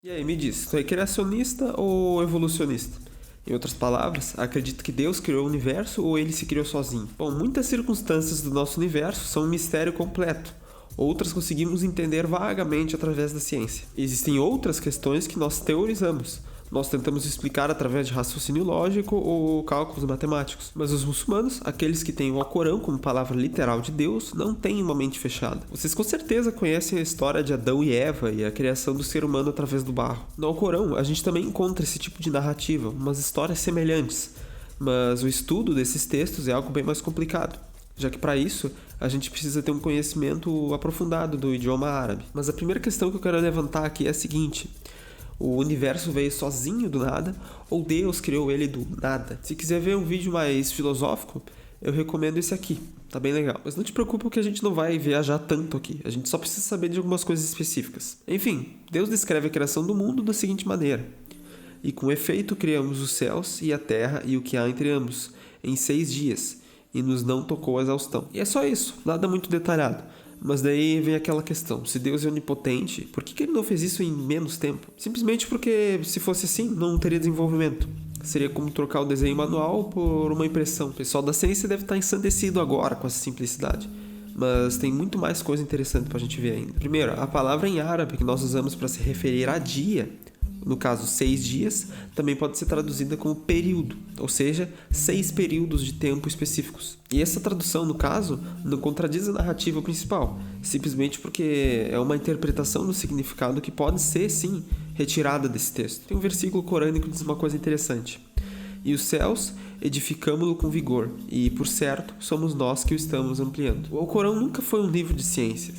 E aí, me diz, tu é criacionista ou evolucionista? Em outras palavras, acredita que Deus criou o universo ou ele se criou sozinho? Bom, muitas circunstâncias do nosso universo são um mistério completo. Outras conseguimos entender vagamente através da ciência. Existem outras questões que nós teorizamos. Nós tentamos explicar através de raciocínio lógico ou cálculos matemáticos. Mas os muçulmanos, aqueles que têm o Alcorão como palavra literal de Deus, não têm uma mente fechada. Vocês com certeza conhecem a história de Adão e Eva e a criação do ser humano através do barro. No Alcorão, a gente também encontra esse tipo de narrativa, umas histórias semelhantes. Mas o estudo desses textos é algo bem mais complicado, já que para isso a gente precisa ter um conhecimento aprofundado do idioma árabe. Mas a primeira questão que eu quero levantar aqui é a seguinte: o universo veio sozinho do nada ou Deus criou ele do nada? Se quiser ver um vídeo mais filosófico, eu recomendo esse aqui, tá bem legal. Mas não te preocupa que a gente não vai viajar tanto aqui, a gente só precisa saber de algumas coisas específicas. Enfim, Deus descreve a criação do mundo da seguinte maneira: e com efeito criamos os céus e a terra e o que há entre ambos, em 6 dias, e nos não tocou a exaustão. E é só isso, nada muito detalhado. Mas daí vem aquela questão: se Deus é onipotente, por que ele não fez isso em menos tempo? Simplesmente porque, se fosse assim, não teria desenvolvimento. Seria como trocar o desenho manual por uma impressão. O pessoal da ciência deve estar ensandecido agora com essa simplicidade. Mas tem muito mais coisa interessante pra gente ver ainda. Primeiro, a palavra em árabe que nós usamos para se referir a dia, no caso 6 dias, também pode ser traduzida como período, ou seja, 6 períodos de tempo específicos. E essa tradução, no caso, não contradiz a narrativa principal, simplesmente porque é uma interpretação do significado que pode ser, sim, retirada desse texto. Tem um versículo corânico que diz uma coisa interessante: e os céus edificamo-lo com vigor, e, por certo, somos nós que o estamos ampliando. O Alcorão nunca foi um livro de ciências,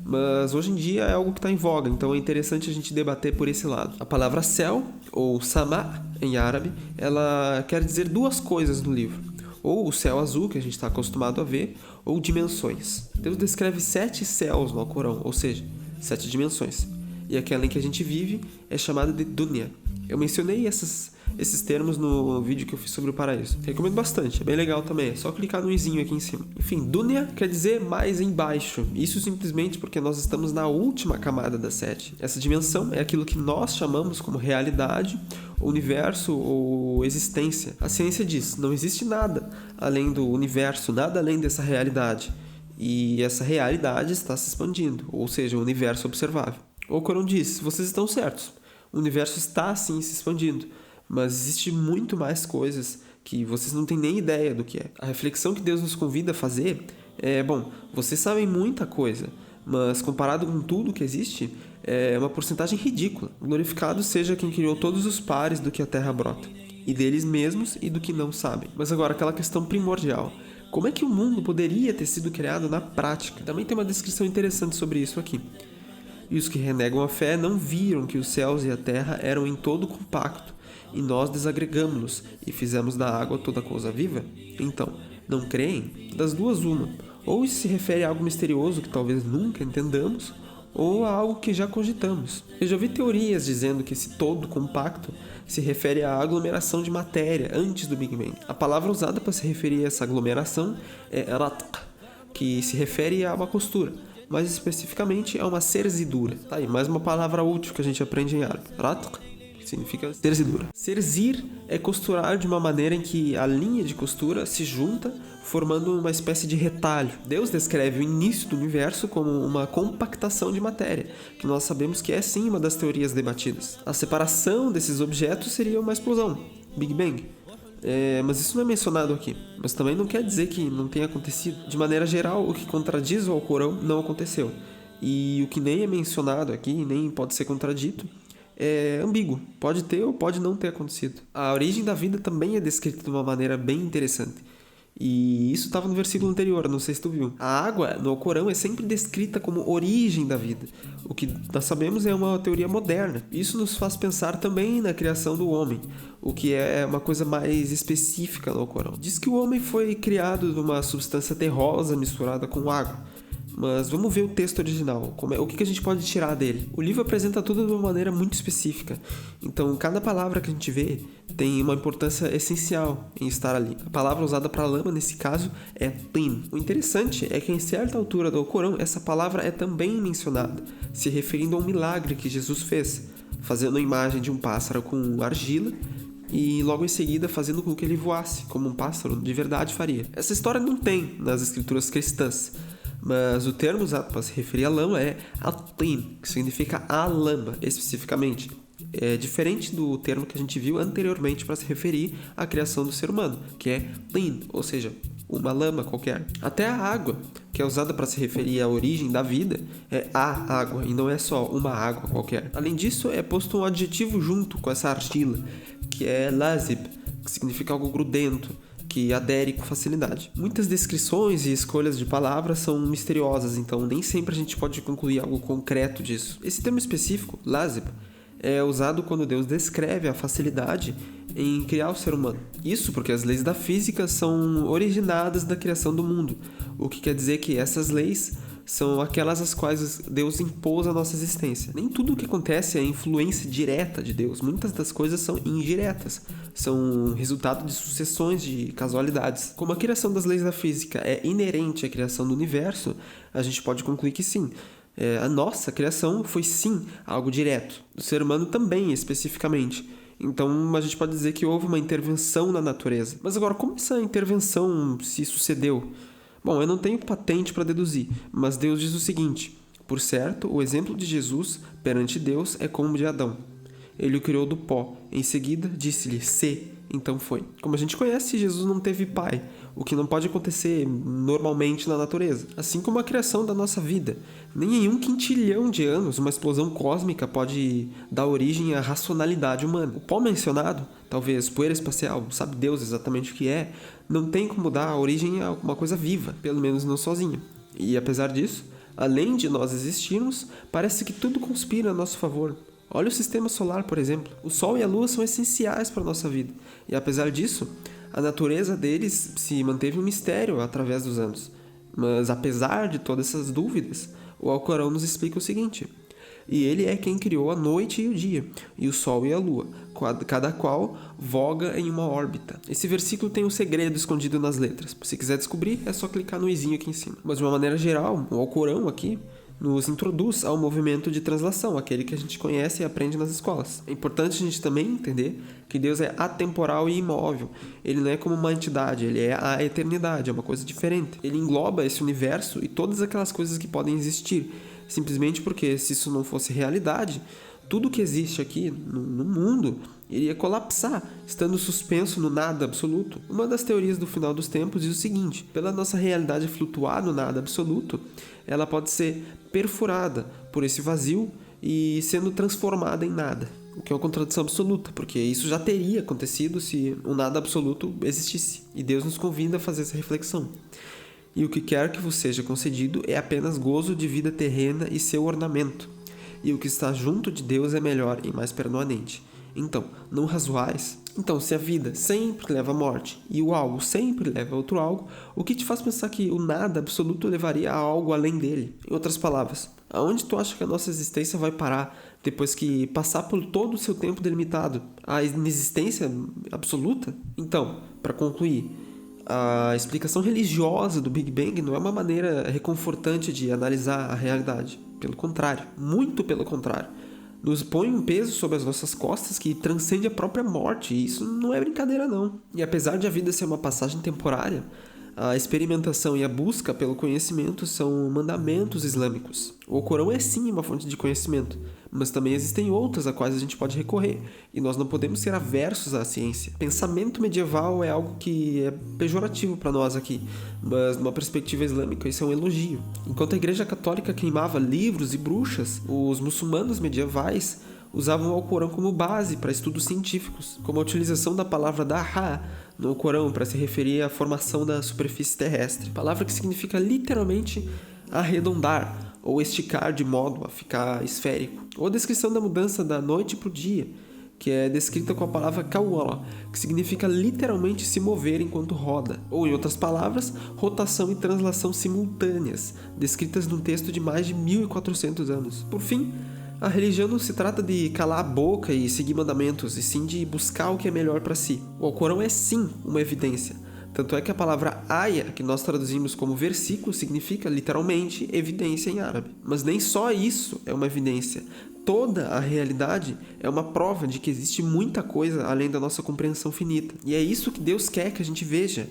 mas hoje em dia é algo que está em voga, então é interessante a gente debater por esse lado. A palavra céu, ou sama, em árabe, ela quer dizer duas coisas no livro: ou o céu azul, que a gente está acostumado a ver, ou dimensões. Deus descreve 7 céus no Alcorão, ou seja, 7 dimensões. E aquela em que a gente vive é chamada de dunya. Eu mencionei esses termos no vídeo que eu fiz sobre o paraíso. Recomendo bastante, é bem legal também, é só clicar no izinho aqui em cima. Enfim, dunya quer dizer mais embaixo. Isso simplesmente porque nós estamos na última camada das 7. Essa dimensão é aquilo que nós chamamos como realidade, universo ou existência. A ciência diz: não existe nada além do universo, nada além dessa realidade. E essa realidade está se expandindo, ou seja, o universo observável. O Corão diz: vocês estão certos, o universo está sim se expandindo, mas existe muito mais coisas que vocês não têm nem ideia do que é. A reflexão que Deus nos convida a fazer é: bom, vocês sabem muita coisa, mas comparado com tudo que existe, é uma porcentagem ridícula. Glorificado seja quem criou todos os pares do que a terra brota, e deles mesmos e do que não sabem. Mas agora, aquela questão primordial: como é que o mundo poderia ter sido criado na prática? Também tem uma descrição interessante sobre isso aqui. E os que renegam a fé não viram que os céus e a terra eram em todo compacto, e nós desagregamos-los e fizemos da água toda coisa viva? Então, não creem? Das duas uma: ou isso se refere a algo misterioso que talvez nunca entendamos, ou a algo que já cogitamos. Eu já vi teorias dizendo que esse todo compacto se refere à aglomeração de matéria antes do Big Bang. A palavra usada para se referir a essa aglomeração é ratq, que se refere a uma costura, mais especificamente a uma serzidura. Tá aí, mais uma palavra útil que a gente aprende em árabe. Ratq, que significa serzidura. Serzir é costurar de uma maneira em que a linha de costura se junta, formando uma espécie de retalho. Deus descreve o início do universo como uma compactação de matéria, que nós sabemos que é sim uma das teorias debatidas. A separação desses objetos seria uma explosão, Big Bang. Mas isso não é mencionado aqui. Mas também não quer dizer que não tenha acontecido. De maneira geral, o que contradiz o Alcorão não aconteceu. E o que nem é mencionado aqui, nem pode ser contradito, é ambíguo. Pode ter ou pode não ter acontecido. A origem da vida também é descrita de uma maneira bem interessante. E isso estava no versículo anterior, não sei se tu viu. A água no Alcorão é sempre descrita como origem da vida. O que nós sabemos é uma teoria moderna. Isso nos faz pensar também na criação do homem, o que é uma coisa mais específica no Alcorão. Diz que o homem foi criado de uma substância terrosa misturada com água. Mas vamos ver o texto original, o que a gente pode tirar dele. O livro apresenta tudo de uma maneira muito específica, então cada palavra que a gente vê tem uma importância essencial em estar ali. A palavra usada para lama nesse caso é tin. O interessante é que em certa altura do Alcorão essa palavra é também mencionada, se referindo a um milagre que Jesus fez, fazendo a imagem de um pássaro com argila e logo em seguida fazendo com que ele voasse, como um pássaro de verdade faria. Essa história não tem nas escrituras cristãs, mas o termo usado para se referir à lama é atin, que significa a lama, especificamente. É diferente do termo que a gente viu anteriormente para se referir à criação do ser humano, que é tin, ou seja, uma lama qualquer. Até a água, que é usada para se referir à origem da vida, é a água e não é só uma água qualquer. Além disso, é posto um adjetivo junto com essa argila, que é lazib, que significa algo grudento, que adere com facilidade. Muitas descrições e escolhas de palavras são misteriosas, então nem sempre a gente pode concluir algo concreto disso. Esse termo específico, lazib, é usado quando Deus descreve a facilidade em criar o ser humano. Isso porque as leis da física são originadas da criação do mundo, o que quer dizer que essas leis são aquelas às quais Deus impôs a nossa existência. Nem tudo o que acontece é influência direta de Deus. Muitas das coisas são indiretas, são resultado de sucessões de casualidades. Como a criação das leis da física é inerente à criação do universo, a gente pode concluir que sim, a nossa criação foi sim algo direto. O ser humano também, especificamente. Então a gente pode dizer que houve uma intervenção na natureza. Mas agora, como essa intervenção se sucedeu? Bom, eu não tenho patente para deduzir, mas Deus diz o seguinte: por certo, o exemplo de Jesus perante Deus é como o de Adão. Ele o criou do pó. Em seguida, disse-lhe, sê, então foi. Como a gente conhece, Jesus não teve pai, o que não pode acontecer normalmente na natureza. Assim como a criação da nossa vida. Nem em 1 quintilhão de anos uma explosão cósmica pode dar origem à racionalidade humana. O pó mencionado, talvez poeira espacial, sabe Deus exatamente o que é, não tem como dar origem a uma coisa viva, pelo menos não sozinha. E apesar disso, além de nós existirmos, parece que tudo conspira a nosso favor. Olha o sistema solar, por exemplo. O Sol e a Lua são essenciais para a nossa vida. E apesar disso, a natureza deles se manteve um mistério através dos anos. Mas apesar de todas essas dúvidas, o Alcorão nos explica o seguinte: e ele é quem criou a noite e o dia, e o sol e a lua, cada qual voga em uma órbita. Esse versículo tem um segredo escondido nas letras. Se quiser descobrir, é só clicar no izinho aqui em cima. Mas de uma maneira geral, o Alcorão aqui nos introduz ao movimento de translação, aquele que a gente conhece e aprende nas escolas. É importante a gente também entender que Deus é atemporal e imóvel. Ele não é como uma entidade, ele é a eternidade, é uma coisa diferente. Ele engloba esse universo e todas aquelas coisas que podem existir, simplesmente porque se isso não fosse realidade, tudo que existe aqui no mundo iria colapsar, estando suspenso no nada absoluto. Uma das teorias do final dos tempos diz o seguinte: pela nossa realidade flutuar no nada absoluto, ela pode ser perfurada por esse vazio e sendo transformada em nada, o que é uma contradição absoluta, porque isso já teria acontecido se o nada absoluto existisse. E Deus nos convida a fazer essa reflexão. E o que quer que vos seja concedido é apenas gozo de vida terrena e seu ornamento. E o que está junto de Deus é melhor e mais permanente. Então, não razoais? Então, se a vida sempre leva à morte e o algo sempre leva a outro algo, o que te faz pensar que o nada absoluto levaria a algo além dele? Em outras palavras, aonde tu acha que a nossa existência vai parar depois que passar por todo o seu tempo delimitado? A inexistência absoluta? Então, para concluir, a explicação religiosa do Big Bang não é uma maneira reconfortante de analisar a realidade. Pelo contrário, muito pelo contrário. Nos põe um peso sobre as nossas costas que transcende a própria morte, e isso não é brincadeira não. E apesar de a vida ser uma passagem temporária, a experimentação e a busca pelo conhecimento são mandamentos islâmicos. O Corão é sim uma fonte de conhecimento, mas também existem outras a quais a gente pode recorrer, e nós não podemos ser aversos à ciência. Pensamento medieval é algo que é pejorativo para nós aqui, mas numa perspectiva islâmica isso é um elogio. Enquanto a Igreja Católica queimava livros e bruxas, os muçulmanos medievais usavam o Alcorão como base para estudos científicos, como a utilização da palavra daha no Alcorão para se referir à formação da superfície terrestre, palavra que significa literalmente arredondar ou esticar de modo a ficar esférico, ou a descrição da mudança da noite para o dia, que é descrita com a palavra kawala, que significa literalmente se mover enquanto roda, ou em outras palavras, rotação e translação simultâneas, descritas num texto de mais de 1400 anos. Por fim, a religião não se trata de calar a boca e seguir mandamentos, e sim de buscar o que é melhor para si. O Alcorão é sim uma evidência. Tanto é que a palavra aya, que nós traduzimos como versículo, significa literalmente evidência em árabe. Mas nem só isso é uma evidência. Toda a realidade é uma prova de que existe muita coisa além da nossa compreensão finita. E é isso que Deus quer que a gente veja.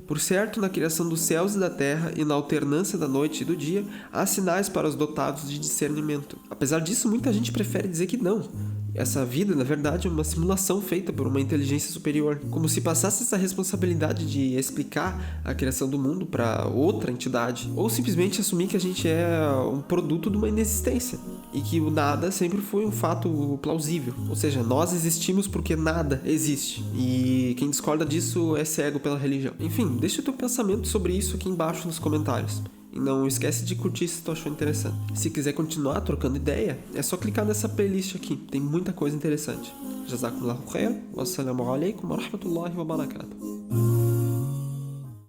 Por certo, na criação dos céus e da terra e na alternância da noite e do dia, há sinais para os dotados de discernimento. Apesar disso, muita gente prefere dizer que não. Essa vida, na verdade, é uma simulação feita por uma inteligência superior. Como se passasse essa responsabilidade de explicar a criação do mundo para outra entidade. Ou simplesmente assumir que a gente é um produto de uma inexistência. E que o nada sempre foi um fato plausível. Ou seja, nós existimos porque nada existe. E quem discorda disso é cego pela religião. Enfim, deixa o teu pensamento sobre isso aqui embaixo nos comentários. E não esquece de curtir se tu achou interessante. Se quiser continuar trocando ideia, é só clicar nessa playlist aqui. Tem muita coisa interessante. Jazakumullahu khair. Wassalamu alaikum wa rahmatullahi wa barakatuh.